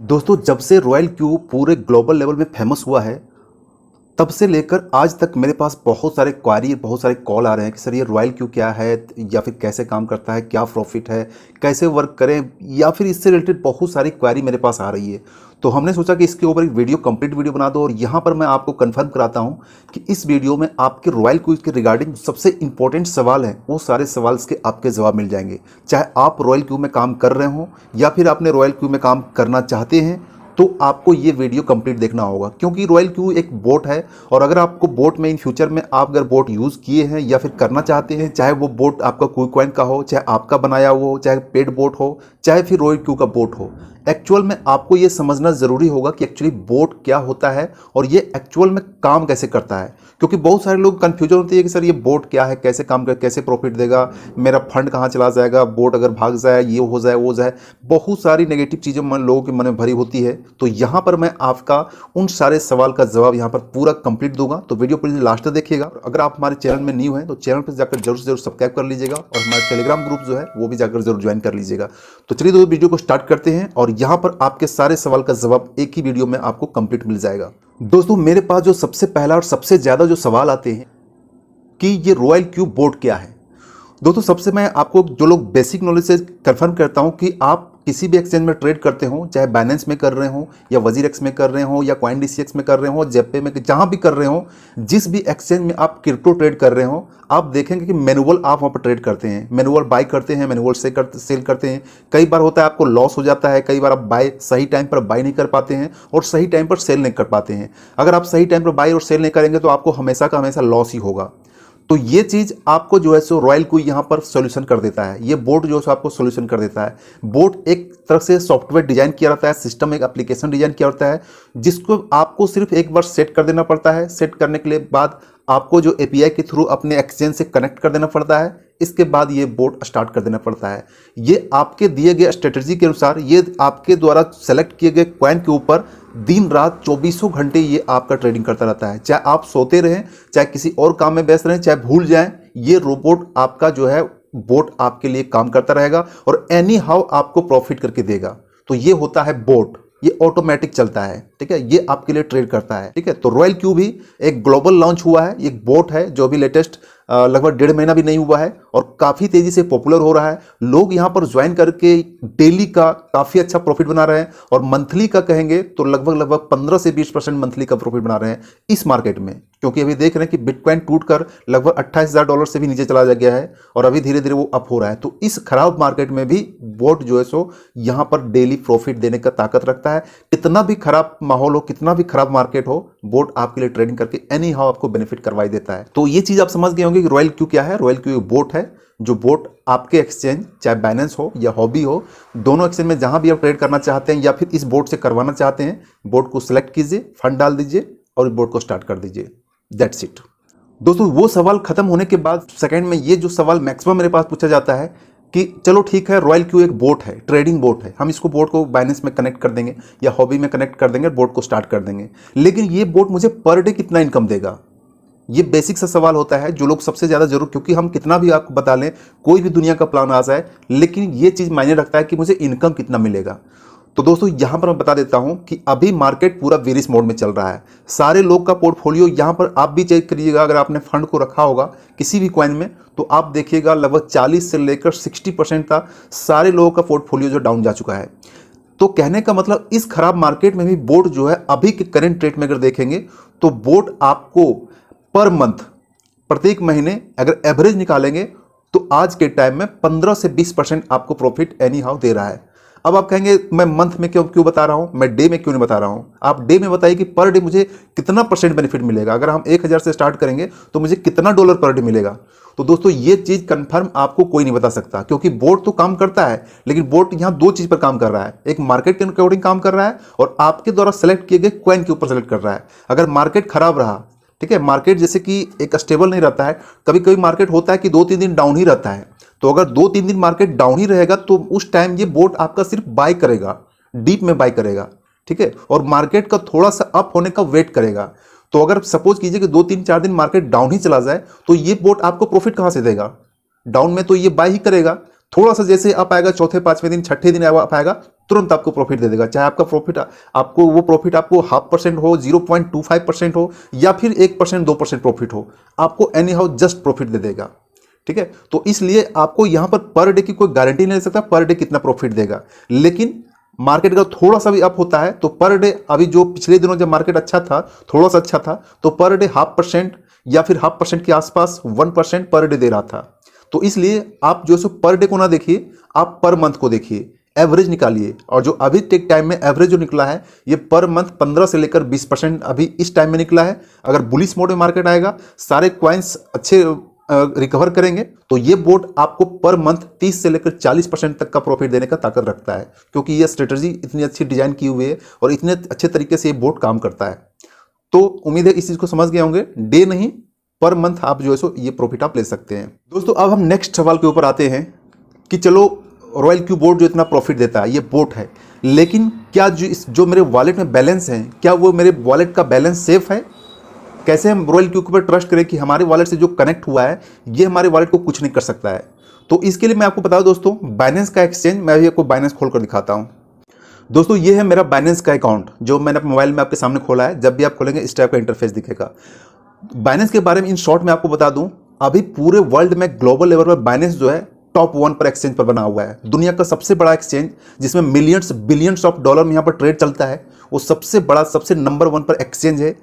दोस्तों जब से रॉयल क्यू पूरे ग्लोबल लेवल में फेमस हुआ है तब से लेकर आज तक मेरे पास बहुत सारे क्वारी बहुत सारे कॉल आ रहे हैं कि सर ये रॉयल क्यू क्या है या फिर कैसे काम करता है, क्या प्रॉफिट है, कैसे वर्क करें, या फिर इससे रिलेटेड बहुत सारी क्वारी मेरे पास आ रही है। तो हमने सोचा कि इसके ऊपर एक कंप्लीट वीडियो बना दो और यहाँ पर मैं आपको कंफर्म कराता हूँ कि इस वीडियो में आपके रॉयल क्यू के रिगार्डिंग सबसे इंपॉर्टेंट सवाल हैं, वो सारे सवाल के आपके जवाब मिल जाएंगे। चाहे आप रॉयल क्यू में काम कर रहे हो या फिर आपने रॉयल क्यू में काम करना चाहते हैं तो आपको ये वीडियो कंप्लीट देखना होगा, क्योंकि रॉयल क्यू एक बोट है और अगर आपको बोट में इन फ्यूचर में आप अगर बोट यूज़ किए हैं या फिर करना चाहते हैं, चाहे वो बोट आपका क्विकॉइन का हो, चाहे आपका बनाया हुआ हो, चाहे पेड बोट हो, चाहे फिर रॉयल क्यू का बोट हो, एक्चुअल में आपको ये समझना ज़रूरी होगा कि एक्चुअली बोट क्या होता है और ये एक्चुअल में काम कैसे करता है। क्योंकि बहुत सारे लोग कन्फ्यूजन होती है कि सर ये बोट क्या है, कैसे काम कर, कैसे प्रॉफिट देगा, मेरा फंड कहाँ चला जाएगा, बोट अगर भाग जाए, ये हो जाए, वो जाए, बहुत सारी नेगेटिव चीज़ें लोगों के मन में भरी होती है। तो यहाँ पर मैं आपका उन सारे सवाल का जवाब यहाँ पर पूरा कंप्लीट दूंगा, तो वीडियो पूरी लास्ट तक देखिएगा। अगर आप हमारे चैनल में न्यू हैं तो चैनल पर जाकर जरूर से जरूर सब्सक्राइब कर लीजिएगा और हमारा टेलीग्राम ग्रुप जो है वो भी जाकर जरूर ज्वाइन कर लीजिएगा। तो चलिए दोस्तों वीडियो को स्टार्ट करते हैं और यहाँ पर आपके सारे सवाल का जवाब एक ही वीडियो में आपको कंप्लीट मिल जाएगा। दोस्तों मेरे पास जो सबसे पहला और सबसे ज़्यादा जो सवाल आते हैं कि ये रॉयल क्यू बोट क्या है। दोस्तों सबसे मैं आपको जो लोग बेसिक नॉलेज से कंफर्म करता हूं कि आप किसी भी एक्सचेंज में ट्रेड करते हो, चाहे बाइनेंस में कर रहे हो या वजीरेक्स में कर रहे हो या CoinDCX में कर रहे हो, जेपे में, जहां भी कर रहे हो, जिस भी एक्सचेंज में आप क्रिप्टो ट्रेड कर रहे हो, आप देखेंगे कि मैनुअल आप वहां पर ट्रेड करते हैं, मैनुअल बाई करते हैं, मैनुअल सेल करते हैं। कई बार होता है आपको लॉस हो जाता है, कई बार आप बाय सही टाइम पर बाई नहीं कर पाते हैं और सही टाइम पर सेल नहीं कर पाते हैं। अगर आप सही टाइम पर बाई और सेल नहीं करेंगे तो आपको हमेशा का हमेशा लॉस ही होगा। तो ये चीज़ आपको जो है सो रॉयल क्यू यहाँ पर सॉल्यूशन कर देता है, ये बोट जो है सो आपको सॉल्यूशन कर देता है। बोट एक तरह से सॉफ्टवेयर डिजाइन किया रहता है, सिस्टम एक एप्लीकेशन डिजाइन किया रहता है, जिसको आपको सिर्फ एक बार सेट कर देना पड़ता है। सेट करने के लिए बाद आपको जो एपीआई के थ्रू अपने एक्सचेंज से कनेक्ट कर देना पड़ता है, इसके बाद ये बोट स्टार्ट कर देना पड़ता है। ये आपके दिए गए स्ट्रेटजी के अनुसार, ये आपके द्वारा सेलेक्ट किए गए कॉइन के ऊपर दिन रात 24 घंटे ये आपका ट्रेडिंग करता रहता है। चाहे आप सोते रहें, चाहे किसी और काम में व्यस्त रहें, चाहे भूल जाएं, ये रोबोट आपका जो है बोट आपके लिए काम करता रहेगा और एनी हाउ आपको प्रॉफिट करके देगा। तो ये होता है बोट, ये ऑटोमेटिक चलता है, ठीक है, ये आपके लिए ट्रेड करता है, ठीक है। तो रॉयल क्यू भी एक ग्लोबल लॉन्च हुआ है, एक बोट है जो अभी लेटेस्ट लगभग 1.5 महीना भी नहीं हुआ है और काफ़ी तेज़ी से पॉपुलर हो रहा है। लोग यहाँ पर ज्वाइन करके डेली का काफ़ी अच्छा प्रॉफिट बना रहे हैं और मंथली का कहेंगे तो लगभग 15 से 20% मंथली का प्रॉफिट बना रहे हैं इस मार्केट में। क्योंकि अभी देख रहे हैं कि बिटकॉइन टूटकर लगभग $28,000 से भी नीचे चला गया है और अभी धीरे धीरे वो अप हो रहा है। तो इस खराब मार्केट में भी बोट जो है सो यहाँ पर डेली प्रॉफिट देने का ताकत रखता है। कितना भी खराब माहौल हो, कितना भी खराब मार्केट हो, बोट आपके लिए ट्रेडिंग करके एनी हाउ आपको बेनिफिट करवाई देता है। तो ये चीज़ आप समझ गए होंगे कि रॉयल क्यू क्या है। रॉयल क्यू बोट है, जो बोट आपके एक्सचेंज, चाहे बाइनेंस हो या हॉबी हो, दोनों एक्सचेंज में जहां भी आप ट्रेड करना चाहते हैं या फिर इस बोट से करवाना चाहते हैं, बोट को सिलेक्ट कीजिए, फंड डाल दीजिए और बोट को स्टार्ट कर दीजिए। That's it. दोस्तों वो सवाल खत्म होने के बाद सेकंड में ये जो सवाल मैक्सिमम मेरे पास पूछा जाता है कि चलो ठीक है, रॉयल क्यू एक बोट है, ट्रेडिंग बोट है, हम इसको बोट को बाइनेंस में कनेक्ट कर देंगे या हॉबी में कनेक्ट कर देंगे, बोट को स्टार्ट कर देंगे, लेकिन ये बोट मुझे पर डे कितना इनकम देगा? ये बेसिक सा सवाल होता है जो लोग सबसे ज़्यादा जरूर, क्योंकि हम कितना भी आपको बता लें, कोई भी दुनिया का प्लान आ जाए, लेकिन ये चीज़ मायने रखता है कि मुझे इनकम कितना मिलेगा। तो दोस्तों यहाँ पर मैं बता देता हूँ कि अभी मार्केट पूरा बेरिश मोड में चल रहा है। सारे लोग का पोर्टफोलियो यहाँ पर आप भी चेक करिएगा, अगर आपने फंड को रखा होगा किसी भी कॉइन में तो आप देखिएगा लगभग 40 से लेकर 60% तक सारे लोगों का पोर्टफोलियो जो डाउन जा चुका है। तो कहने का मतलब इस खराब मार्केट में भी बोट जो है अभी के करंट रेट में अगर देखेंगे तो बोट आपको पर मंथ, प्रत्येक महीने अगर एवरेज निकालेंगे तो आज के टाइम में 15 से 20% आपको प्रॉफिट एनी हाउ दे रहा है। अब आप कहेंगे मैं मंथ में क्यों बता रहा हूं, मैं डे में क्यों नहीं बता रहा हूं? आप डे में बताइए कि पर डे मुझे कितना परसेंट बेनिफिट मिलेगा। अगर हम 1000 से स्टार्ट करेंगे तो मुझे कितना डॉलर पर डे मिलेगा? तो दोस्तों ये चीज कंफर्म आपको कोई नहीं बता सकता, क्योंकि बोट तो काम करता है, लेकिन बोट यहां दो चीज पर काम कर रहा है, एक मार्केट के अकॉर्डिंग काम कर रहा है और आपके द्वारा सेलेक्ट किए गए कॉइन के ऊपर सेलेक्ट कर रहा है। अगर मार्केट खराब रहा, ठीक है, मार्केट जैसे कि एक स्टेबल नहीं रहता है, कभी कभी मार्केट होता है कि 2-3 दिन डाउन ही रहता है, तो अगर 2-3 दिन मार्केट डाउन ही रहेगा तो उस टाइम ये बोट आपका सिर्फ बाय करेगा, डीप में बाय करेगा, ठीक है, और मार्केट का थोड़ा सा अप होने का वेट करेगा। तो अगर सपोज कीजिए कि 2-3-4 दिन मार्केट डाउन ही चला जाए तो ये बोट आपको प्रॉफिट कहां से देगा? डाउन में तो ये बाय ही करेगा, थोड़ा सा जैसे अप आएगा, चौथे 5वें दिन 6ठे दिन अप आएगा तुरंत आपको प्रॉफिट दे देगा। चाहे आपका प्रॉफिट आपको वो प्रॉफिट आपको 0.5% हो, 0.25% हो, या फिर 1% 2% प्रॉफिट हो, आपको एनी हाउ जस्ट प्रॉफिट दे देगा। ठीक है, तो इसलिए आपको यहां पर डे की कोई गारंटी नहीं ले सकता पर डे कितना प्रॉफिट देगा। लेकिन मार्केट का थोड़ा सा भी अप होता है तो पर डे, अभी जो पिछले दिनों जब मार्केट अच्छा था, थोड़ा सा अच्छा था, तो पर डे 0.5% या फिर 0.5% के आसपास 1% पर डे दे रहा था। तो इसलिए आप जो सो पर डे को ना देखिए, आप पर मंथ को देखिए, एवरेज निकालिए। और जो अभी टेक टाइम में एवरेज जो निकला है ये पर मंथ 15 से लेकर 20% अभी इस टाइम में निकला है। अगर बुलिश मोड में मार्केट आएगा, सारे क्वाइंस अच्छे रिकवर करेंगे, तो ये बोट आपको पर मंथ 30 से लेकर 40% तक का प्रॉफिट देने का ताकत रखता है, क्योंकि ये स्ट्रेटजी इतनी अच्छी डिजाइन की हुई है और इतने अच्छे तरीके से ये बोट काम करता है। तो उम्मीद है इस चीज को समझ गए होंगे। डे नहीं, पर मंथ आप जो है सो ये प्रॉफिट आप ले सकते हैं। दोस्तों अब हम नेक्स्ट सवाल के ऊपर आते हैं कि चलो रॉयल क्यू बोट जो इतना प्रॉफिट देता है ये बोट है, लेकिन क्या जो मेरे वॉलेट में बैलेंस है, क्या वो मेरे वॉलेट का बैलेंस सेफ है? कैसे हम रॉयल क्यू के ऊपर ट्रस्ट करें कि हमारे वॉलेट से जो कनेक्ट हुआ है ये हमारे वॉलेट को कुछ नहीं कर सकता है? तो इसके लिए मैं आपको बता दूं दोस्तों, बाइनेंस का एक्सचेंज, मैं भी आपको बाइनेंस खोल कर दिखाता हूं। दोस्तों ये है मेरा बाइनेंस का अकाउंट जो मैंने अपने मोबाइल में आपके सामने खोला है। जब भी आप खोलेंगे इस टाइप का इंटरफेस दिखेगा। बाइनेंस के बारे में इन शॉर्ट में आपको बता दूं, अभी पूरे वर्ल्ड में ग्लोबल लेवल पर बाइनेंस जो है टॉप 1 पर एक्सचेंज पर बना हुआ है। दुनिया का सबसे बड़ा एक्सचेंज जिसमें मिलियंस बिलियंस ऑफ डॉलर में यहाँ पर ट्रेड चलता है, वो सबसे बड़ा सबसे नंबर 1 पर एक्सचेंज है,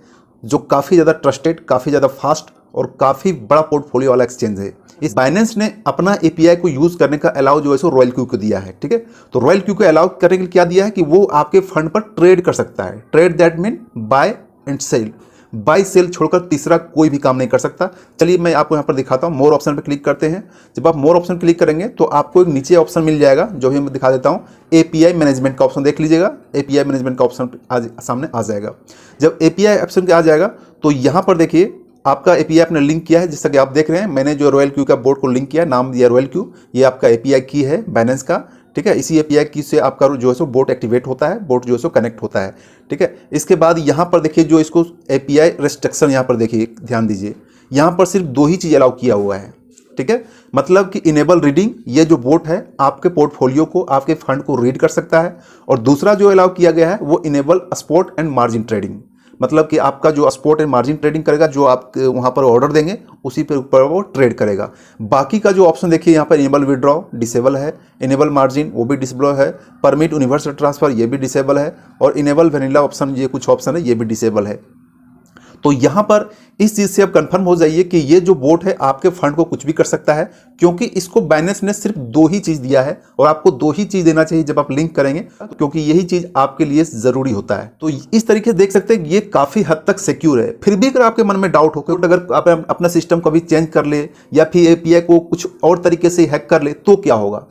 जो काफ़ी ज़्यादा ट्रस्टेड, काफ़ी ज़्यादा फास्ट और काफ़ी बड़ा पोर्टफोलियो वाला एक्सचेंज है। इस बाइनेंस ने अपना एपीआई को यूज़ करने का अलाउ जो है सो रॉयल क्यू को दिया है। ठीक है, तो रॉयल क्यू को अलाउ करने के लिए क्या दिया है कि वो आपके फंड पर ट्रेड कर सकता है। Trade that mean buy and sell. Buy sell छोड़कर तीसरा कोई भी काम नहीं कर सकता। चलिए मैं आपको यहाँ पर दिखाता हूँ। मोर ऑप्शन पर क्लिक करते हैं। जब आप मोर ऑप्शन क्लिक करेंगे तो आपको एक नीचे ऑप्शन मिल जाएगा, जो भी मैं दिखा देता हूँ, एपीआई मैनेजमेंट का ऑप्शन देख लीजिएगा। एपीआई मैनेजमेंट का ऑप्शन आज सामने आ जाएगा। जब एपीआई ऑप्शन पे आ जाएगा तो यहाँ पर देखिए आपका एपीआई आपने लिंक किया है, जैसा कि आप देख रहे हैं। मैंने जो रॉयल क्यू का बोर्ड को लिंक किया, नाम दिया रॉयल क्यू, ये आपका एपीआई की है बाइनेंस का। ठीक है, इसी एपीआई की से आपका जो है सो बोट एक्टिवेट होता है, बोट जो है सो कनेक्ट होता है। ठीक है, इसके बाद यहाँ पर देखिए जो इसको एपीआई रेस्ट्रिक्शन, यहाँ पर देखिए ध्यान दीजिए, यहाँ पर सिर्फ 2 ही चीज़ अलाउ किया हुआ है। ठीक है, मतलब कि इनेबल रीडिंग, ये जो बोट है आपके पोर्टफोलियो को, आपके फंड को रीड कर सकता है। और दूसरा जो अलाउ किया गया है वो enable spot and margin trading, मतलब कि आपका जो स्पॉट एंड मार्जिन ट्रेडिंग करेगा, जो आप वहाँ पर ऑर्डर देंगे उसी पे ऊपर वो ट्रेड करेगा। बाकी का जो ऑप्शन देखिए यहाँ पर इनेबल विड्रॉ डिसेबल है, इनेबल मार्जिन वो भी डिसेबल है, परमिट यूनिवर्सल ट्रांसफर ये भी डिसेबल है, और इनेबल वेनिला ऑप्शन ये कुछ ऑप्शन है ये भी डिसेबल है। तो यहाँ पर इस चीज़ से आप कंफर्म हो जाइए कि ये जो बोट है आपके फंड को कुछ भी कर सकता है, क्योंकि इसको बाइनेंस ने सिर्फ 2 ही चीज़ दिया है और आपको 2 ही चीज़ देना चाहिए जब आप लिंक करेंगे, क्योंकि यही चीज़ आपके लिए ज़रूरी होता है। तो इस तरीके से देख सकते हैं ये काफ़ी हद तक सिक्योर है। फिर भी अगर आपके मन में डाउट हो, अगर आप अपना सिस्टम कभी चेंज कर ले या फिर एपीआई को कुछ और तरीके से हैक कर ले तो क्या होगा?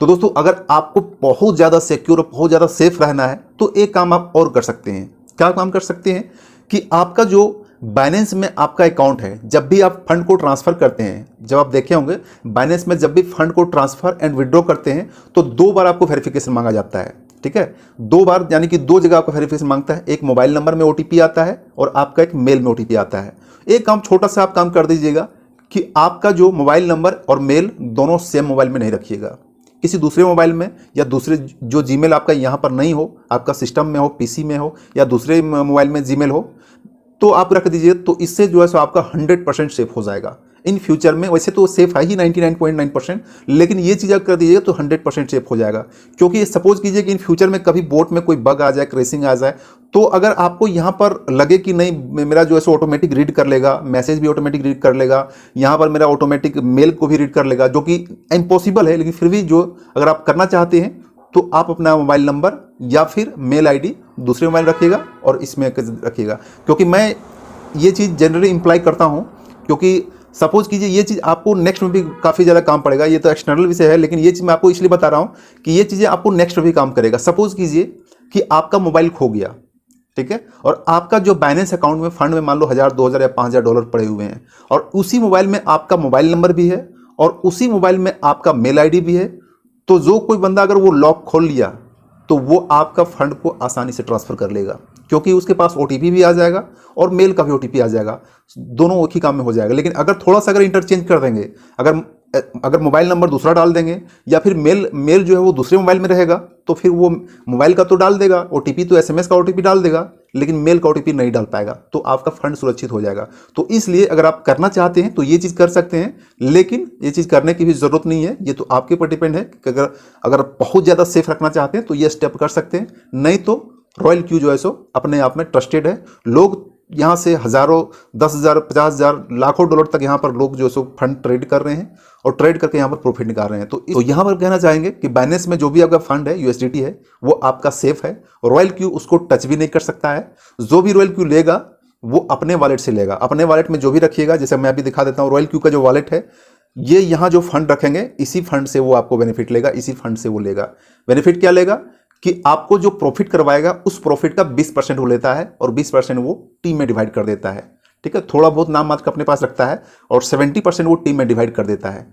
तो दोस्तों अगर आपको बहुत ज़्यादा सिक्योर और बहुत ज़्यादा सेफ रहना है तो एक काम आप और कर सकते हैं। क्या काम कर सकते हैं कि आपका जो बाइनेंस में आपका अकाउंट है, जब भी आप फंड को ट्रांसफ़र करते हैं, जब आप देखे होंगे बाइनेंस में जब भी फंड को ट्रांसफ़र एंड विड्रॉ करते हैं तो 2 बार आपको वेरिफिकेशन मांगा जाता है। ठीक है, 2 बार, यानी कि 2 जगह आपका वेरिफिकेशन मांगता है। एक मोबाइल नंबर में ओटीपी आता है और आपका एक मेल में ओटीपी आता है। एक काम छोटा सा आप काम कर दीजिएगा कि आपका जो मोबाइल नंबर और मेल दोनों सेम मोबाइल में नहीं रखिएगा, किसी दूसरे मोबाइल में या दूसरे जो जीमेल आपका यहाँ पर नहीं हो, आपका सिस्टम में हो, पीसी में हो या दूसरे मोबाइल में जीमेल हो, तो आप रख दीजिए। तो इससे जो है सो आपका 100% सेफ हो जाएगा इन फ्यूचर में। वैसे तो सेफ है ही 99.9%, लेकिन ये चीज़ अगर कर दीजिएगा तो 100% सेफ हो जाएगा। क्योंकि सपोज कीजिए कि इन फ्यूचर में कभी बोट में कोई बग आ जाए, क्रैशिंग आ जाए, तो अगर आपको यहाँ पर लगे कि नहीं मेरा जो है सो ऑटोमेटिक रीड कर लेगा, मैसेज भी ऑटोमेटिक रीड कर लेगा, यहाँ पर मेरा ऑटोमेटिक मेल को भी रीड कर लेगा, जो कि इम्पॉसिबल है, लेकिन फिर भी जो अगर आप करना चाहते हैं तो आप अपना मोबाइल नंबर या फिर मेल आईडी दूसरे मोबाइल रखिएगा और इसमें रखिएगा। क्योंकि मैं ये चीज़ जनरली इम्प्लाई करता हूँ, क्योंकि सपोज कीजिए ये चीज़ आपको नेक्स्ट में भी काफ़ी ज़्यादा काम पड़ेगा। ये तो एक्सटर्नल विषय है, लेकिन ये चीज़ मैं आपको इसलिए बता रहा हूँ कि ये चीज़ें आपको नेक्स्ट में भी काम करेगा। सपोज कीजिए कि आपका मोबाइल खो गया, ठीक है, और आपका जो बाइनेंस अकाउंट में फंड में मान लो 1000, 2000 या 5000 डॉलर पड़े हुए हैं, और उसी मोबाइल में आपका मोबाइल नंबर भी है और उसी मोबाइल में आपका मेल आईडी भी है, तो जो कोई बंदा अगर वो लॉक खोल लिया तो वो आपका फंड को आसानी से ट्रांसफ़र कर लेगा, क्योंकि उसके पास ओटीपी भी आ जाएगा और मेल का भी ओटीपी आ जाएगा, दोनों एक ही काम में हो जाएगा। लेकिन अगर थोड़ा सा अगर इंटरचेंज कर देंगे, अगर अगर मोबाइल नंबर दूसरा डाल देंगे या फिर मेल जो है वो दूसरे मोबाइल में रहेगा, तो फिर वो मोबाइल का तो डाल देगा ओटीपी, तो एसएमएस का ओटीपी डाल देगा, लेकिन मेल का ओटीपी नहीं डाल पाएगा, तो आपका फंड सुरक्षित हो जाएगा। तो इसलिए अगर आप करना चाहते हैं तो ये चीज़ कर सकते हैं, लेकिन ये चीज़ करने की भी ज़रूरत नहीं है। ये तो आपके ऊपर डिपेंड है कि अगर बहुत ज़्यादा सेफ रखना चाहते हैं तो ये स्टेप कर सकते हैं, नहीं तो रॉयल क्यू जो है सो अपने आप में ट्रस्टेड है। लोग यहाँ से हज़ारों, 10,000, 50,000, लाखों डॉलर तक यहाँ पर लोग जो है सो फंड ट्रेड कर रहे हैं और ट्रेड करके यहाँ पर प्रॉफिट निकाल रहे हैं। तो यहाँ पर कहना चाहेंगे कि बाइनेंस में जो भी आपका फंड है यूएसडीटी है वो आपका सेफ है, रॉयल क्यू उसको टच भी नहीं कर सकता है। जो भी रॉयल क्यू लेगा वो अपने वॉलेट से लेगा, अपने वॉलेट में जो भी रखिएगा, जैसे मैं अभी दिखा देता हूँ रॉयल क्यू का जो वॉलेट है, ये यहाँ जो फंड रखेंगे इसी फंड से वो आपको बेनिफिट लेगा, इसी फंड से वो लेगा। बेनिफिट क्या लेगा कि आपको जो प्रॉफिट करवाएगा उस प्रॉफिट का 20% वो लेता है और 20% वो टीम में डिवाइड कर देता है। ठीक है, थोड़ा बहुत नाम मात्र अपने पास रखता है और 70% वो टीम में डिवाइड कर देता है।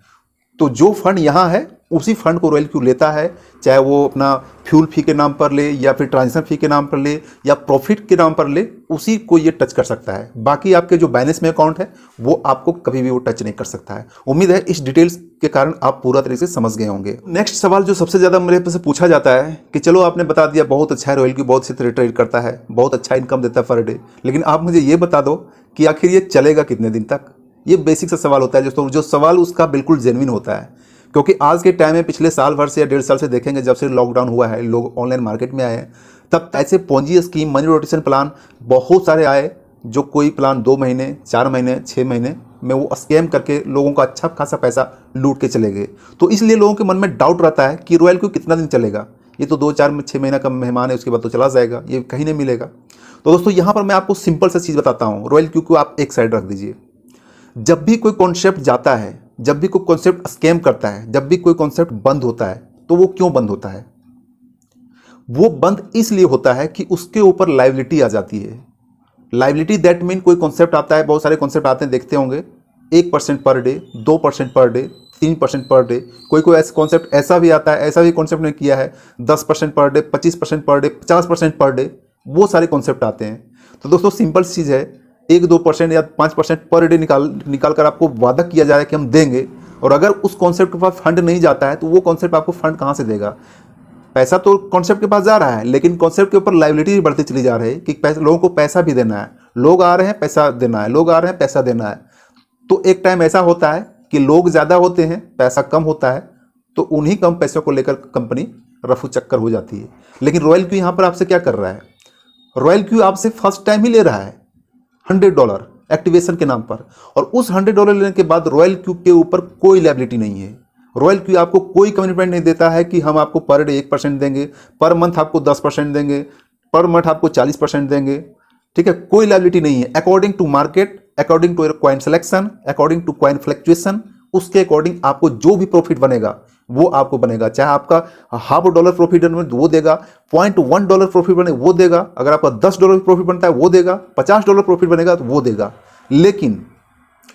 तो जो फंड यहाँ है उसी फंड को रॉयल क्यू लेता है, चाहे वो अपना फ्यूल फी के नाम पर ले या फिर ट्रांजेक्शन फी के नाम पर ले या प्रॉफिट के नाम पर ले, उसी को ये टच कर सकता है। बाकी आपके जो बाइनेंस में अकाउंट है वो आपको कभी भी वो टच नहीं कर सकता है। उम्मीद है इस डिटेल्स के कारण आप पूरा तरीके से समझ गए होंगे। नेक्स्ट सवाल जो सबसे ज़्यादा मेरे से पूछा जाता है कि चलो आपने बता दिया बहुत अच्छा है, रॉयल क्यू बहुत से ट्रेड करता है, बहुत अच्छा इनकम देता है पर डे, लेकिन आप मुझे ये बता दो कि आखिर ये चलेगा कितने दिन तक। ये बेसिक सा सवाल होता है दोस्तों, जो सवाल उसका बिल्कुल जेन्युइन होता है, क्योंकि आज के टाइम में पिछले साल भर से या 1.5 साल से देखेंगे, जब से लॉकडाउन हुआ है, लोग ऑनलाइन मार्केट में आए हैं, तब ऐसे Ponzi scheme, money rotation plan बहुत सारे आए, जो कोई प्लान 2 महीने, 4 महीने, 6 महीने में वो स्कैम करके लोगों का अच्छा खासा पैसा लूट के चले गए। तो इसलिए लोगों के मन में डाउट रहता है कि रॉयल क्यू कितना दिन चलेगा, ये तो 2, 4, 6 महीना का मेहमान है, उसके बाद तो चला जाएगा, ये कहीं नहीं मिलेगा। तो दोस्तों यहाँ पर मैं आपको सिंपल सा चीज़ बताता हूँ, रॉयल क्यू को आप एक साइड रख दीजिए। जब भी कोई कॉन्सेप्ट जाता है, जब भी कोई कॉन्सेप्ट स्कैम करता है, जब भी कोई कॉन्सेप्ट बंद होता है, तो वो क्यों बंद होता है? वो बंद इसलिए होता है कि उसके ऊपर लायबिलिटी आ जाती है। लायबिलिटी दैट मीन कोई कॉन्सेप्ट आता है, बहुत सारे कॉन्सेप्ट आते हैं, देखते होंगे, 1% per day, 2% per day, 3% per day, कोई ऐसा कॉन्सेप्ट ऐसा भी आता है, ऐसा भी कॉन्सेप्ट ने किया है 10% per day, 25% per day, 50% per day, वो सारे कॉन्सेप्ट आते हैं। तो दोस्तों सिंपल चीज़ है, 1-2% या 5% पर डे निकाल कर आपको वादा किया जा रहा है कि हम देंगे, और अगर उस कॉन्सेप्ट के पास फंड नहीं जाता है तो वो कॉन्सेप्ट आपको फंड कहाँ से देगा? पैसा तो कॉन्सेप्ट के पास जा रहा है, लेकिन कॉन्सेप्ट के ऊपर लायबिलिटी बढ़ती चली जा रही है कि लोगों को पैसा भी देना है, लोग आ रहे हैं पैसा देना है, लोग आ रहे हैं पैसा देना है। तो एक टाइम ऐसा होता है कि लोग ज़्यादा होते हैं, पैसा कम होता है, तो उन्हीं कम पैसों को लेकर कंपनी रफू चक्कर हो जाती है। लेकिन रॉयल क्यू यहाँ पर आपसे क्या कर रहा है? रॉयल क्यू आपसे फर्स्ट टाइम ही ले रहा है $100 एक्टिवेशन के नाम पर, और उस $100 लेने के बाद रॉयल क्यू के ऊपर कोई लायबिलिटी नहीं है। रॉयल क्यू आपको कोई कमिटमेंट नहीं देता है कि हम आपको पर डे 1% देंगे, पर मंथ आपको 10% देंगे, पर मंथ आपको 40% देंगे। ठीक है, कोई लायबिलिटी नहीं है। According to market, according to coin selection, according to coin fluctuation, उसके अकॉर्डिंग आपको जो भी प्रॉफिट बनेगा वो आपको बनेगा। चाहे आपका $0.5 प्रॉफिट बने वो देगा, $0.1 प्रॉफिट बने वो देगा, अगर आपका $10 प्रॉफिट बनता है वो देगा, $50 प्रॉफिट बनेगा तो वो देगा। लेकिन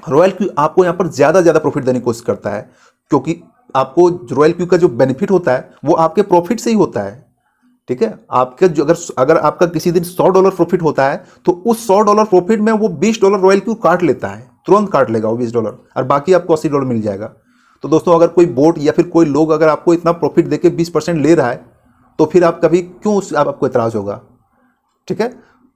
रॉयल क्यू आपको यहाँ पर ज़्यादा प्रॉफिट देने की कोशिश करता है, क्योंकि आपको रॉयल क्यू का जो बेनिफिट होता है वो आपके प्रॉफिट से ही होता है। ठीक है, आपके जो अगर आपका किसी दिन $100 प्रॉफिट होता है तो उस $100 प्रॉफिट में वो $20 रॉयल क्यू काट लेता है, तुरंत काट लेगा वो $20, और बाकी आपको $80 मिल जाएगा। तो दोस्तों अगर कोई बोट या फिर कोई लोग अगर आपको इतना प्रॉफिट देके 20% ले रहा है तो फिर आप कभी क्यों आपको इतराज़ होगा? ठीक है,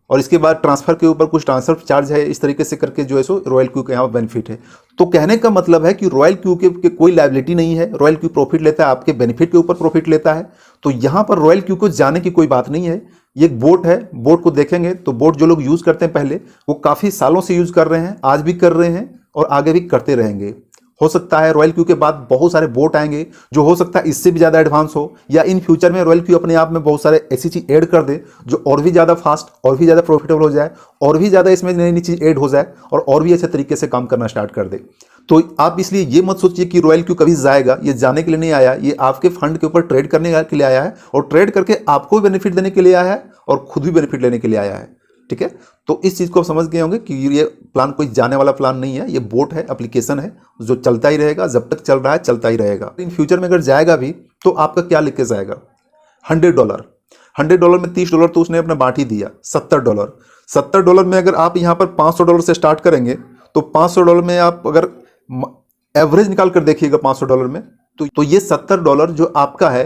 और इसके बाद ट्रांसफ़र के ऊपर कुछ ट्रांसफ़र चार्ज है, इस तरीके से करके जो है सो रॉयल क्यू के यहाँ बेनिफिट है। तो कहने का मतलब है कि रॉयल क्यू के कोई लायबिलिटी नहीं है, रॉयल क्यू प्रॉफिट लेता है, आपके बेनिफिट के ऊपर प्रॉफिट लेता है। तो यहाँ पर रॉयल क्यू को जाने की कोई बात नहीं है। ये एक बोट है, बोट को देखेंगे तो बोट जो लोग यूज़ करते हैं पहले, वो काफ़ी सालों से यूज़ कर रहे हैं, आज भी कर रहे हैं और आगे भी करते रहेंगे। हो सकता है रॉयल क्यू के बाद बहुत सारे बोट आएंगे जो हो सकता है इससे भी ज़्यादा एडवांस हो, या इन फ्यूचर में रॉयल क्यू अपने आप में बहुत सारे ऐसी चीज़ ऐड कर दे जो और भी ज़्यादा फास्ट, और भी ज़्यादा प्रॉफिटेबल हो जाए, और भी ज़्यादा इसमें नई नई चीज़ ऐड हो जाए और भी अच्छे तरीके से काम करना स्टार्ट कर दे। तो आप इसलिए ये मत सोचिए कि रॉयल क्यू कभी जाएगा, ये जाने के लिए नहीं आया, ये आपके फंड के ऊपर ट्रेड करने के लिए आया है, और ट्रेड करके आपको भी बेनिफिट देने के लिए आया है और खुद भी बेनिफिट लेने के लिए आया है। ठीक है, तो इस चीज़ को आप समझ गए होंगे कि ये प्लान कोई जाने वाला प्लान नहीं है, ये बोट है, एप्लीकेशन है जो चलता ही रहेगा, जब तक चल रहा है चलता ही रहेगा। इन फ्यूचर में अगर जाएगा भी तो आपका क्या लिख के जाएगा? $100 में $30 तो उसने अपना बांट ही दिया, $70 में अगर आप यहाँ पर $500 से स्टार्ट करेंगे तो $500 में आप अगर एवरेज निकाल कर देखिएगा $500 में, तो ये $70 जो आपका है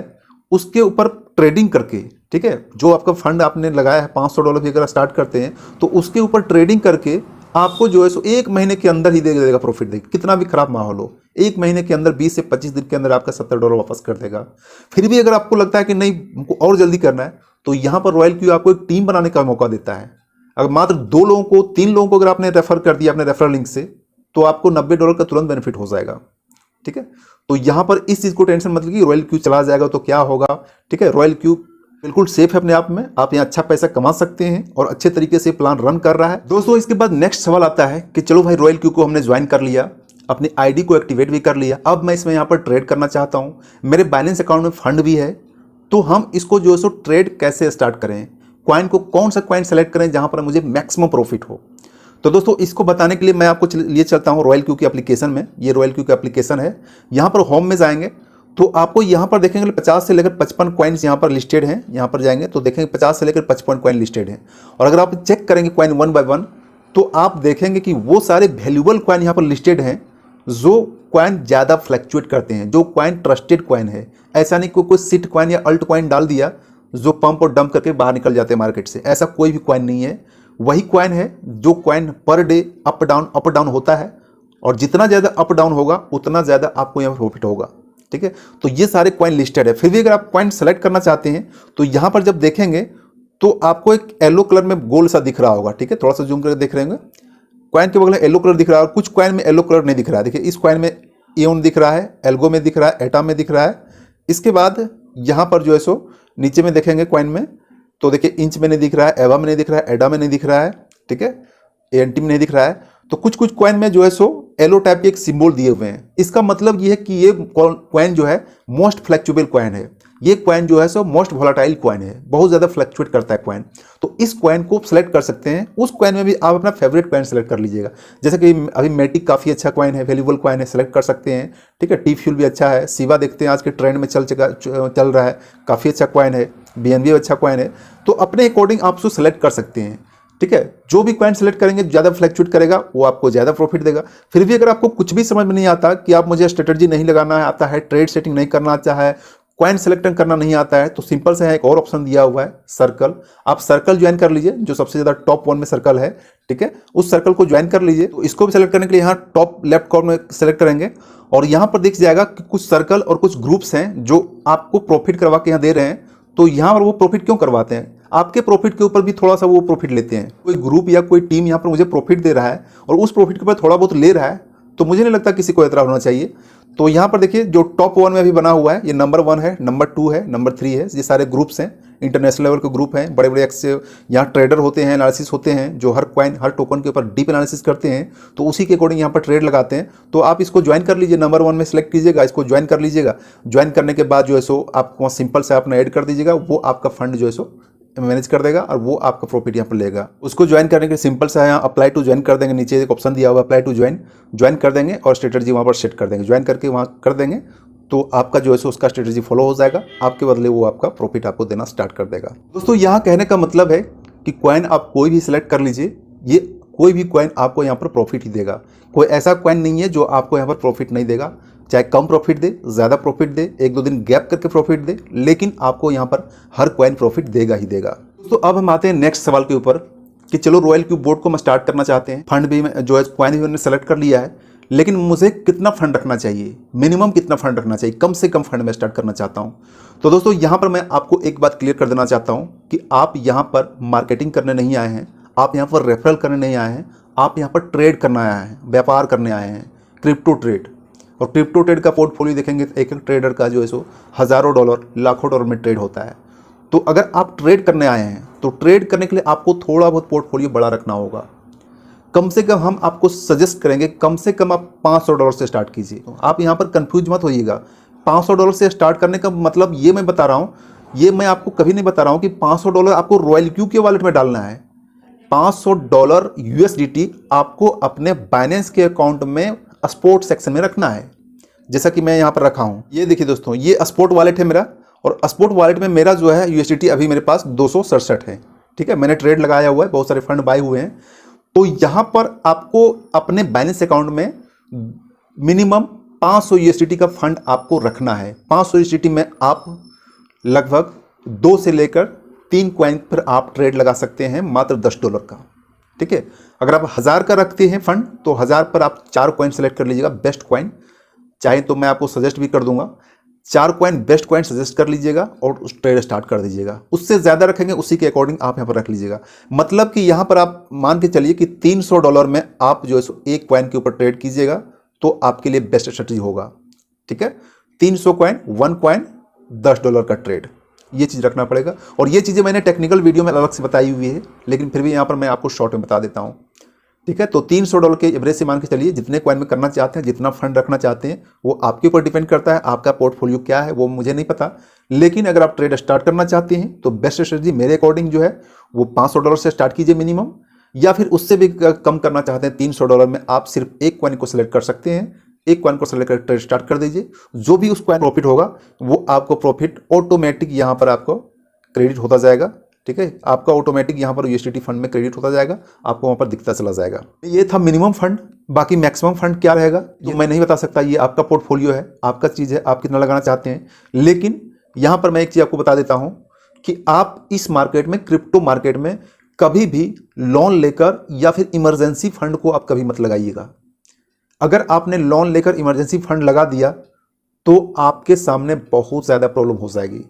उसके ऊपर ट्रेडिंग करके, ठीक है, जो आपका फंड आपने लगाया है $500 भी अगर स्टार्ट करते हैं तो उसके ऊपर ट्रेडिंग करके आपको जो है सो 1 महीने के अंदर ही दे देगा प्रॉफिट, देगा कितना भी खराब माहौल हो, 1 महीने के अंदर 20 से 25 दिन के अंदर आपका $70 वापस कर देगा। फिर भी अगर आपको लगता है कि नहीं हमको और जल्दी करना है, तो यहाँ पर रॉयल क्यू आपको एक टीम बनाने का मौका देता है। अगर मात्र 2 लोगों को 3 लोगों को अगर आपने रेफर कर दिया अपने रेफरल लिंक से, तो आपको $90 का तुरंत बेनिफिट हो जाएगा। ठीक है, तो यहाँ पर इस चीज़ को टेंशन मत लीजिए, रॉयल क्यू चला जाएगा तो क्या होगा। ठीक है, रॉयल क्यू बिल्कुल सेफ है अपने आप में, आप यहाँ अच्छा पैसा कमा सकते हैं और अच्छे तरीके से प्लान रन कर रहा है। दोस्तों इसके बाद नेक्स्ट सवाल आता है कि चलो भाई रॉयल क्यू को हमने ज्वाइन कर लिया, अपनी आईडी को एक्टिवेट भी कर लिया, अब मैं इसमें यहाँ पर ट्रेड करना चाहता हूँ, मेरे बैलेंस अकाउंट में फंड भी है, तो हम इसको जो है सो ट्रेड कैसे स्टार्ट करें, क्वाइन को कौन सा क्वाइन सेलेक्ट करें जहाँ पर मुझे मैक्सिमम प्रॉफिट हो। तो दोस्तों इसको बताने के लिए मैं आपको लिए चलता हूँ रॉयल क्यू की एप्लीकेशन में। ये रॉयल क्यू की एप्लीकेशन है, यहाँ पर होम में जाएंगे तो आपको यहाँ पर देखेंगे 50 से लेकर 55 कॉइन्स यहाँ पर लिस्टेड हैं। यहाँ पर जाएंगे तो देखेंगे 50 से लेकर 55 कॉइन लिस्टेड हैं, और अगर आप चेक करेंगे कॉइन 1 बाय 1 तो आप देखेंगे कि वो सारे वैल्यूबल कॉइन यहाँ पर लिस्टेड हैं जो कॉइन ज़्यादा फ्लैक्चुएट करते हैं, जो कॉइन ट्रस्टेड कॉइन है। ऐसा नहीं कोई सिट कॉइन या अल्ट कॉइन डाल दिया जो पंप और डंप करके बाहर निकल जाते हैं मार्केट से, ऐसा कोई भी कॉइन नहीं है। वही कॉइन है जो coin per day up down होता है, और जितना ज़्यादा अप डाउन होगा उतना ज़्यादा आपको यहाँ प्रॉफिट होगा। ठीक है, तो ये सारे कॉइन लिस्टेड है। फिर भी अगर आप कॉइन सेलेक्ट करना चाहते हैं तो यहाँ पर जब देखेंगे तो आपको एक येलो कलर में गोल सा दिख रहा होगा। ठीक है, थोड़ा सा जूम करके देख रहे होंगे, कॉइन के बगल में येलो कलर दिख रहा है, और कुछ कॉइन में येलो कलर नहीं दिख रहा है। देखिए इस कॉइन में एओन दिख रहा है, एल्गो में दिख रहा है, एटा में दिख रहा है। इसके बाद यहाँ पर जो है सो नीचे में देखेंगे कॉइन में तो देखिए इंच में नहीं दिख रहा है, एवा में नहीं दिख रहा है, एडा में नहीं दिख रहा है, ठीक है, एएनटी में नहीं दिख रहा है। तो कुछ कुछ कॉइन में जो है सो येलो टाइप के एक सिंबल दिए हुए हैं। इसका मतलब ये है कि ये कॉइन जो है मोस्ट फ्लैक्चुएबल कॉइन है, ये कॉइन जो है सो मोस्ट वोलाटाइल कॉइन है, बहुत ज़्यादा फ्लैक्चुएट करता है कॉइन। तो इस कॉइन को सेलेक्ट कर सकते हैं, उस कॉइन में भी आप अपना फेवरेट कॉइन सेलेक्ट कर लीजिएगा। जैसे कि अभी मेटिक काफ़ी अच्छा कॉइन है, वैल्यूबल कॉइन है, सेलेक्ट कर सकते हैं। ठीक है, टी फ्यूल भी अच्छा है, सीवा देखते हैं आज के ट्रेंड में चल रहा है, काफ़ी अच्छा कॉइन है, बीएनबी अच्छा कॉइन है। तो अपने अकॉर्डिंग आप उसको सेलेक्ट कर सकते हैं। ठीक है, जो भी कॉइन सेलेक्ट करेंगे ज़्यादा फ्लैक्चुएट करेगा वो आपको ज़्यादा प्रॉफिट देगा। फिर भी अगर आपको कुछ भी समझ में नहीं आता कि आप मुझे स्ट्रेटजी नहीं लगाना आता है, ट्रेड सेटिंग नहीं करना आता है, कॉइन सेलेक्ट करना नहीं आता है, तो सिंपल से है एक और ऑप्शन दिया हुआ है सर्कल। आप सर्कल ज्वाइन कर लीजिए, जो सबसे ज़्यादा टॉप 1 में सर्कल है। ठीक है, उस सर्कल को ज्वाइन कर लीजिए। तो इसको भी सेलेक्ट करने के लिए यहाँ टॉप लेफ्ट कॉर्नर में सेलेक्ट करेंगे और यहाँ पर दिख जाएगा कि कुछ सर्कल और कुछ ग्रुप्स हैं जो आपको प्रॉफिट करवा के यहाँ दे रहे हैं। तो यहाँ पर वो प्रॉफिट क्यों करवाते हैं, आपके प्रॉफिट के ऊपर भी थोड़ा सा वो प्रॉफिट लेते हैं। कोई ग्रुप या कोई टीम यहाँ पर मुझे प्रॉफिट दे रहा है और उस प्रॉफिट के ऊपर थोड़ा बहुत ले रहा है, तो मुझे नहीं लगता किसी को एतराज़ होना चाहिए। तो यहाँ पर देखिए जो टॉप 1 में अभी बना हुआ है, ये नंबर 1 है, नंबर 2 है, नंबर 3 है। ये सारे ग्रुप्स हैं, इंटरनेशनल लेवल के ग्रुप हैं, बड़े बड़े यहाँ ट्रेडर होते हैं, एनालिसिस होते हैं, जो हर कॉइन हर टोकन के ऊपर डीप एनालिसिस करते हैं, तो उसी के अकॉर्डिंग यहाँ पर ट्रेड लगाते हैं। तो आप इसको ज्वाइन कर लीजिए, नंबर 1 में सेलेक्ट कीजिएगा, इसको ज्वाइन कर लीजिएगा। ज्वाइन करने के बाद जो है सो आप वहाँ सिंपल से अपना ऐड कर दीजिएगा, वो आपका फंड जो है सो मैनेज कर देगा और वो आपका प्रॉफिट यहाँ पर लेगा। उसको ज्वाइन करने के सिंपल सा यहाँ अप्लाई टू ज्वाइन कर देंगे, नीचे एक ऑप्शन दिया हुआ अप्लाई टू ज्वाइन कर देंगे और स्ट्रेटजी वहाँ पर सेट कर देंगे। ज्वाइन करके वहाँ कर देंगे तो आपका जो है सो उसका स्ट्रेटजी फॉलो हो जाएगा, आपके बदले वो आपका प्रॉफिट आपको देना स्टार्ट कर देगा। दोस्तों यहाँ कहने का मतलब है कि कॉइन आप कोई भी सिलेक्ट कर लीजिए, ये कोई भी कॉइन आपको यहाँ पर प्रॉफिट ही देगा। कोई ऐसा कॉइन नहीं है जो आपको यहाँ पर प्रॉफिट नहीं देगा, चाहे कम प्रॉफिट दे, ज़्यादा प्रॉफिट दे, 1-2 दिन गैप करके प्रॉफिट दे, लेकिन आपको यहाँ पर हर कॉइन प्रॉफिट देगा ही देगा। तो अब हम आते हैं नेक्स्ट सवाल के ऊपर कि चलो रॉयल क्यू बोर्ड को हम स्टार्ट करना चाहते हैं, फंड भी जो है कॉइन भी मैंने सेलेक्ट कर लिया है, लेकिन मुझे कितना फंड रखना चाहिए, मिनिमम कितना फंड रखना चाहिए, कम से कम फंड में स्टार्ट करना चाहता हूँ। तो दोस्तों यहाँ पर मैं आपको एक बात क्लियर कर देना चाहता हूँ कि आप यहाँ पर मार्केटिंग करने नहीं आए हैं, आप यहाँ पर रेफरल करने नहीं आए हैं, आप यहाँ पर ट्रेड करने आए हैं, व्यापार करने आए हैं, क्रिप्टो ट्रेड। और क्रिप्टो ट्रेड का पोर्टफोलियो देखेंगे तो एक एक ट्रेडर का जो है सो हज़ारों डॉलर लाखों डॉलर में ट्रेड होता है। तो अगर आप ट्रेड करने आए हैं तो ट्रेड करने के लिए आपको थोड़ा बहुत पोर्टफोलियो बड़ा रखना होगा। कम से कम हम आपको सजेस्ट करेंगे कम से कम आप $500 से स्टार्ट कीजिए। तो आप यहाँ पर कंफ्यूज मत होइएगा, $500 से स्टार्ट करने का मतलब ये मैं बता रहा हूँ, ये मैं आपको कभी नहीं बता रहा हूँ कि $500 आपको रॉयल क्यू के वॉलेट में डालना है। $500 USDT आपको अपने बाइनेंस के अकाउंट में स्पोर्ट सेक्शन में रखना है, जैसा कि मैं यहाँ पर रखा हूँ। ये देखिए दोस्तों, ये स्पोर्ट वॉलेट है मेरा, और स्पोर्ट वॉलेट में मेरा जो है USDT अभी मेरे पास 267 है। ठीक है, मैंने ट्रेड लगाया हुआ है, बहुत सारे फंड बाय हुए हैं। तो यहाँ पर आपको अपने बैलेंस अकाउंट में मिनिमम 500 यूएसडीटी का फंड आपको रखना है। 500 यूएसडीटी में आप लगभग 2 से लेकर 3 कॉइन पर आप ट्रेड लगा सकते हैं, मात्र $10 का। ठीक है, अगर आप 1000 का रखते हैं फंड तो 1000 पर आप 4 कॉइन सेलेक्ट कर लीजिएगा, बेस्ट कॉइन। चाहे तो मैं आपको सजेस्ट भी कर दूंगा, 4 कॉइन बेस्ट कॉइन सजेस्ट कर लीजिएगा और उस ट्रेड स्टार्ट कर दीजिएगा। उससे ज़्यादा रखेंगे उसी के अकॉर्डिंग आप यहाँ पर रख लीजिएगा। मतलब कि यहाँ पर आप मान के चलिए कि $300 में आप जो है 1 कॉइन के ऊपर ट्रेड कीजिएगा तो आपके लिए बेस्ट स्ट्रेटजी होगा। ठीक है, 300 कॉइन 1 कॉइन $10 का ट्रेड, ये चीज़ रखना पड़ेगा। और ये चीज़ें मैंने टेक्निकल वीडियो में अलग से बताई हुई है, लेकिन फिर भी यहाँ पर मैं आपको शॉर्ट में बता देता हूँ। ठीक है, तो $300 के एवरेज से मान के चलिए, जितने कॉइन में करना चाहते हैं, जितना फंड रखना चाहते हैं, वो आपके ऊपर डिपेंड करता है। आपका पोर्टफोलियो क्या है वो मुझे नहीं पता, लेकिन अगर आप ट्रेड स्टार्ट करना चाहते हैं तो बेस्ट स्ट्रेटजी मेरे अकॉर्डिंग जो है वो $500 से स्टार्ट कीजिए मिनिमम, या फिर उससे भी कम करना चाहते हैं $300 में आप सिर्फ 1 कॉइन को सिलेक्ट कर सकते हैं। 1 कॉइन को सेलेक्ट कर ट्रेड स्टार्ट कर दीजिए। जो भी उस कॉइन प्रॉफिट होगा वो आपको प्रॉफिट ऑटोमेटिक यहाँ पर आपको क्रेडिट होता जाएगा। ठीक है, आपका ऑटोमेटिक यहाँ पर यूएसडीटी फंड में क्रेडिट होता जाएगा, आपको वहाँ पर दिखता चला जाएगा। ये था मिनिमम फंड। बाकी मैक्सिमम फंड क्या रहेगा ये मैं नहीं बता सकता, ये आपका पोर्टफोलियो है, आपका चीज़ है, आप कितना लगाना चाहते हैं। लेकिन यहाँ पर मैं एक चीज़ आपको बता देता हूँ कि आप इस मार्केट में, क्रिप्टो मार्केट में कभी भी लोन लेकर या फिर इमरजेंसी फंड को आप कभी मत लगाइएगा। अगर आपने लोन लेकर इमरजेंसी फंड लगा दिया तो आपके सामने बहुत ज़्यादा प्रॉब्लम हो जाएगी।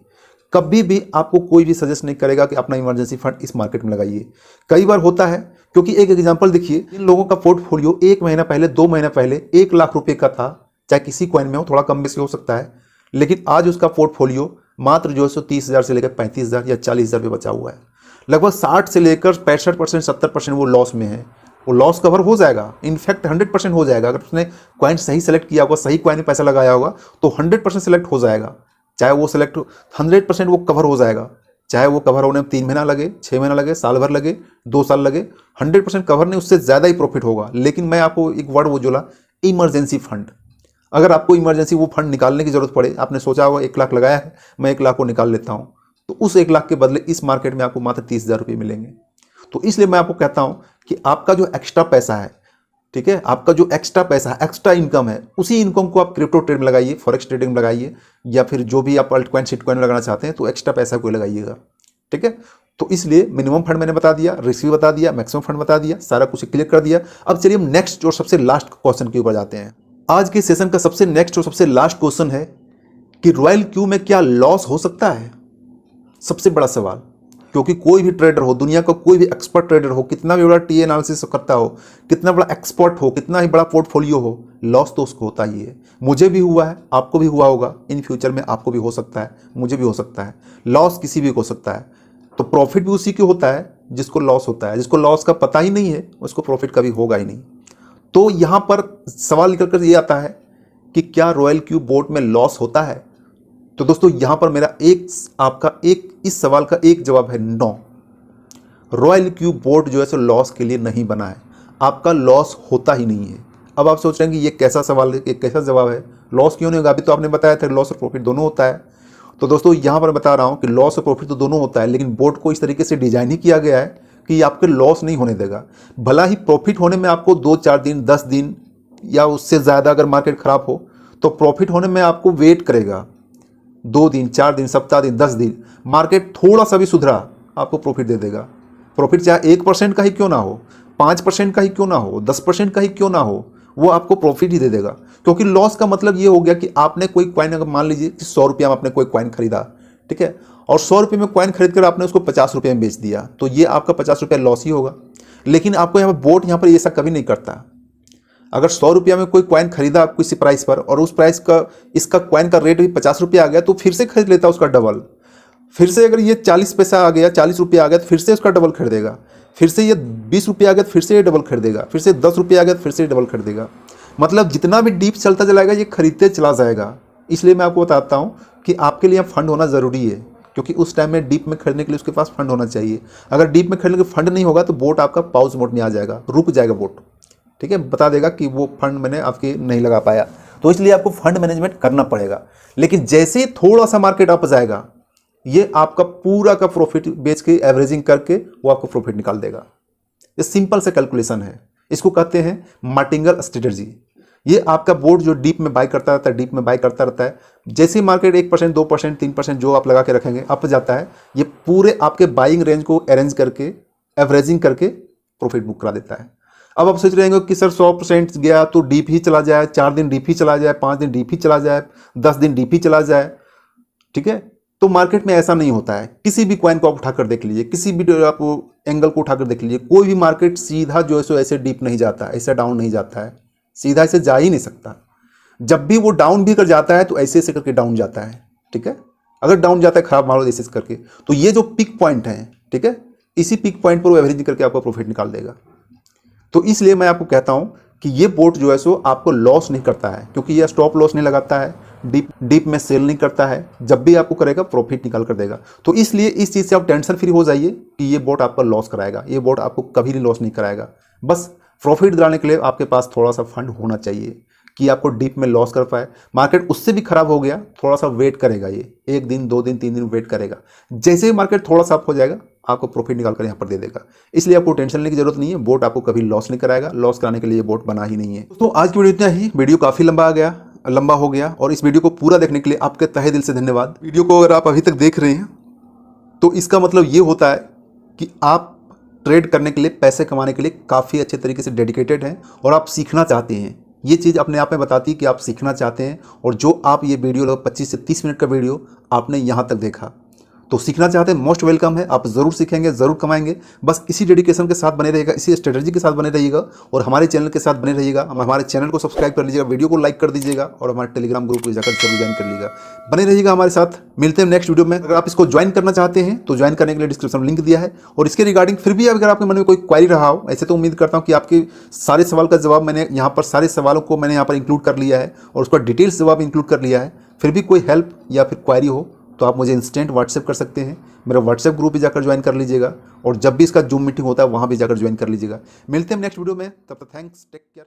कभी भी आपको कोई भी सजेस्ट नहीं करेगा कि अपना इमरजेंसी फंड इस मार्केट में लगाइए। कई बार होता है, क्योंकि एक एग्जांपल देखिए, इन लोगों का पोर्टफोलियो 1 महीना पहले, 2 महीना पहले 1 लाख रुपए का था, चाहे किसी कॉइन में हो, थोड़ा कम बेसी हो सकता है, लेकिन आज उसका पोर्टफोलियो मात्र जो है 30,000 से लेकर 35,000 या 40,000 रुपये बचा हुआ है। लगभग 60 से लेकर 65%, 70% वो लॉस में है। वो लॉस कवर हो जाएगा, इनफैक्ट 100% हो जाएगा। अगर उसने कॉइन सही सेलेक्ट किया होगा, सही कॉइन में पैसा लगाया होगा तो 100% सेलेक्ट हो जाएगा। चाहे वो सेलेक्ट 100% वो कवर हो जाएगा, चाहे वो कवर होने में 3 महीना लगे, 6 महीना लगे, साल भर लगे, 2 साल लगे, 100% कवर नहीं, उससे ज़्यादा ही प्रॉफिट होगा। लेकिन मैं आपको एक वर्ड वो जोला, इमरजेंसी फंड। अगर आपको इमरजेंसी वो फंड निकालने की जरूरत पड़े, आपने सोचा होगा 1 लाख लगाया है, मैं 1 लाख को निकाल लेता हूँ, तो उस 1 लाख के बदले इस मार्केट में आपको मात्र 30,000 रुपये मिलेंगे। तो इसलिए मैं आपको कहता हूँ कि आपका जो एक्स्ट्रा पैसा है, ठीक है, आपका जो एक्स्ट्रा पैसा है, एक्स्ट्रा इनकम है, उसी इनकम को आप क्रिप्टो ट्रेड में लगाइए, फॉरेक्स ट्रेडिंग में लगाइए, या फिर जो भी आप अल्टकॉइन शिटकॉइन में लगाना चाहते हैं तो एक्स्ट्रा पैसा को लगाइएगा। ठीक है, तो इसलिए मिनिमम फंड मैंने बता दिया, रिस्क भी बता दिया, मैक्सिमम फंड बता दिया, सारा कुछ क्लियर कर दिया। अब चलिए हम नेक्स्ट और सबसे लास्ट क्वेश्चन के ऊपर जाते हैं। आज के सेशन का सबसे नेक्स्ट और सबसे लास्ट क्वेश्चन है कि रॉयल क्यू में क्या लॉस हो सकता है? सबसे बड़ा सवाल, क्योंकि कोई भी ट्रेडर हो, दुनिया का कोई भी एक्सपर्ट ट्रेडर हो, कितना भी बड़ा टी एनालिसिस करता हो, कितना बड़ा एक्सपर्ट हो, कितना ही बड़ा पोर्टफोलियो हो, लॉस तो उसको होता ही है। मुझे भी हुआ है, आपको भी हुआ होगा, इन फ्यूचर में आपको भी हो सकता है, मुझे भी हो सकता है। लॉस किसी भी को हो सकता है, तो प्रॉफिट भी उसी को होता है जिसको लॉस होता है। जिसको लॉस का पता ही नहीं है उसको प्रॉफिट कभी होगा ही नहीं। तो यहाँ पर सवाल निकल कर ये आता है कि क्या रॉयल क्यू बोट में लॉस होता है? तो दोस्तों यहाँ पर मेरा इस सवाल का एक जवाब है, नो। रॉयल क्यू बोट जो है सो लॉस के लिए नहीं बना है, आपका लॉस होता ही नहीं है। अब आप सोच रहे हैं कि ये कैसा सवाल है, ये कैसा जवाब है, लॉस क्यों नहीं होगा? अभी तो आपने बताया था लॉस और प्रॉफिट दोनों होता है। तो दोस्तों यहाँ पर बता रहा हूँ कि लॉस और प्रॉफिट तो दोनों होता है, लेकिन बोट को इस तरीके से डिजाइन ही किया गया है कि ये आपके लॉस नहीं होने देगा। भला ही प्रॉफिट होने में आपको 2-4 दिन, 10 दिन या उससे ज़्यादा अगर मार्केट खराब हो तो प्रॉफिट होने में आपको वेट करेगा। 2 दिन, 4 दिन, सप्ताह दिन, 10 दिन, मार्केट थोड़ा सा भी सुधरा आपको प्रॉफिट दे देगा। प्रॉफिट चाहे 1% का ही क्यों ना हो, 5% का ही क्यों ना हो, 10% का ही क्यों ना हो, वो आपको प्रॉफिट ही दे देगा। क्योंकि लॉस का मतलब ये हो गया कि आपने कोई कॉइन, अगर मान लीजिए कि 100 रुपया में आपने कोई कॉइन खरीदा, ठीक है, और 100 रुपये में कॉइन खरीद कर आपने उसको 50 रुपये में बेच दिया, तो ये आपका 50 रुपया लॉस ही होगा। लेकिन आपको यहाँ पर बोट यहाँ पर ऐसा कभी नहीं करता। अगर 100 रुपया में कोई कॉइन खरीदा आप किसी प्राइस पर, और उस प्राइस का, इसका कॉइन का रेट भी 50 रुपया आ गया, तो फिर से खरीद लेता उसका डबल। फिर से अगर ये 40 पैसा आ गया, 40 रुपया आ गया, तो फिर से उसका डबल खरीदेगा। फिर से ये 20 रुपया आ गया तो फिर से ये डबल खरीदेगा। फिर से 10 रुपया आ गया तो फिर से डबल खरीदेगा। मतलब जितना भी डीप चलता चलाएगा ये खरीदते चला जाएगा। इसलिए मैं आपको बताता हूँ कि आपके लिए फंड होना ज़रूरी है, क्योंकि उस टाइम में डीप में खरीदने के लिए उसके पास फंड होना चाहिए। अगर डीप में खरीदने के फंड नहीं होगा तो बोट आपका पॉज मोड में आ जाएगा, रुक जाएगा बोट, ठीक है, बता देगा कि वो फंड मैंने आपके नहीं लगा पाया। तो इसलिए आपको फंड मैनेजमेंट करना पड़ेगा। लेकिन जैसे ही थोड़ा सा मार्केट अप जाएगा, ये आपका पूरा का प्रॉफिट बेच के एवरेजिंग करके वो आपको प्रॉफिट निकाल देगा। ये सिंपल से कैलकुलेशन है, इसको कहते हैं मार्टिंगल स्ट्रेटजी। ये आपका बोर्ड जो डीप में बाय करता रहता है, डीप में बाय करता रहता है। जैसे ही मार्केट 1%, 2%, 3% जो आप लगा के रखेंगे अप जाता है, ये पूरे आपके बाइंग रेंज को अरेंज करके एवरेजिंग करके प्रॉफिट बुक करा देता है। अब आप सोच रहे होंगे कि सर 100% गया तो डीप ही चला जाए, 4 दिन डीप ही चला जाए, 5 दिन डीप ही चला जाए, 10 दिन डीप ही चला जाए, ठीक है। तो मार्केट में ऐसा नहीं होता है। किसी भी कॉइन को आप उठाकर देख लीजिए, किसी भी आप एंगल को उठाकर देख लीजिए, कोई भी मार्केट सीधा जो है सो ऐसे डीप नहीं जाता, ऐसे डाउन नहीं जाता है, सीधा ऐसे जा ही नहीं सकता। जब भी वो डाउन भी कर जाता है तो ऐसे ऐसे करके डाउन जाता है, ठीक है। अगर डाउन जाता है खराब मारो ऐसे करके, तो ये जो पिक पॉइंट है, ठीक है, इसी पिक पॉइंट पर वो एवरेजिंग करके आपको प्रॉफिट निकाल देगा। तो इसलिए मैं आपको कहता हूं कि ये बोर्ड जो है सो आपको लॉस नहीं करता है, क्योंकि ये स्टॉप लॉस नहीं लगाता है, डीप में सेल नहीं करता है, जब भी आपको करेगा प्रॉफिट निकाल कर देगा। तो इसलिए इस चीज़ से आप टेंशन फ्री हो जाइए कि ये बोर्ड आपका लॉस कराएगा, ये बोर्ड आपको कभी भी लॉस नहीं कराएगा। बस प्रॉफिट दिलाने के लिए आपके पास थोड़ा सा फंड होना चाहिए कि आपको डीप में लॉस कर पाए। मार्केट उससे भी खराब हो गया, थोड़ा सा वेट करेगा, ये 1 दिन 2 दिन 3 दिन वेट करेगा। जैसे ही मार्केट थोड़ा सा अप हो जाएगा आपको प्रॉफिट निकाल कर यहाँ पर दे देगा। इसलिए आपको टेंशन लेने की जरूरत नहीं है, बोट आपको कभी लॉस नहीं कराएगा, लॉस कराने के लिए ये बोट बना ही नहीं है। तो आज की वीडियो इतना ही। वीडियो काफ़ी लंबा हो गया और इस वीडियो को पूरा देखने के लिए आपके तहे दिल से धन्यवाद। वीडियो को अगर आप अभी तक देख रहे हैं तो इसका मतलब ये होता है कि आप ट्रेड करने के लिए, पैसे कमाने के लिए काफ़ी अच्छे तरीके से डेडिकेटेड हैं और आप सीखना चाहते हैं। ये चीज़ अपने आप में बताती है कि आप सीखना चाहते हैं, और जो आप ये वीडियो लगभग 25 से 30 मिनट का वीडियो आपने यहाँ तक देखा तो सीखना चाहते हैं, मोस्ट वेलकम है। आप ज़रूर सीखेंगे, ज़रूर कमाएंगे। बस इसी डेडिकेशन के साथ बने रहिएगा, इसी स्ट्रेटजी के साथ बने रहिएगा और हमारे चैनल के साथ बने रहिएगा। हमारे चैनल को सब्सक्राइब कर लीजिएगा, वीडियो को लाइक कर दीजिएगा और हमारे टेलीग्राम ग्रुप को जाकर जरूर ज्वाइन कर लीजिएगा। बने रहिएगा हमारे साथ। मिलते हैं नेक्स्ट वीडियो में। अगर आप इसको ज्वाइन करना चाहते हैं तो ज्वाइन करने के लिए डिस्क्रिप्शन में लिंक दिया है। और इसके रिगार्डिंग फिर भी अगर आपके मन में कोई क्वारी रहा हो, ऐसे तो उम्मीद करता हूँ कि आपके सारे सवाल का जवाब मैंने यहाँ पर, सारे सवालों को मैंने यहाँ पर इंक्लूड कर लिया है और उसका डिटेल्स जवाब इंक्लूड कर लिया है। फिर भी कोई हेल्प या फिर क्वारी हो तो आप मुझे इंस्टेंट व्हाट्सएप कर सकते हैं। मेरा व्हाट्सएप ग्रुप भी जाकर ज्वाइन कर लीजिएगा और जब भी इसका जूम मीटिंग होता है वहाँ भी जाकर ज्वाइन कर लीजिएगा। मिलते हैं नेक्स्ट वीडियो में, तब तक थैंक्स, टेक केयर।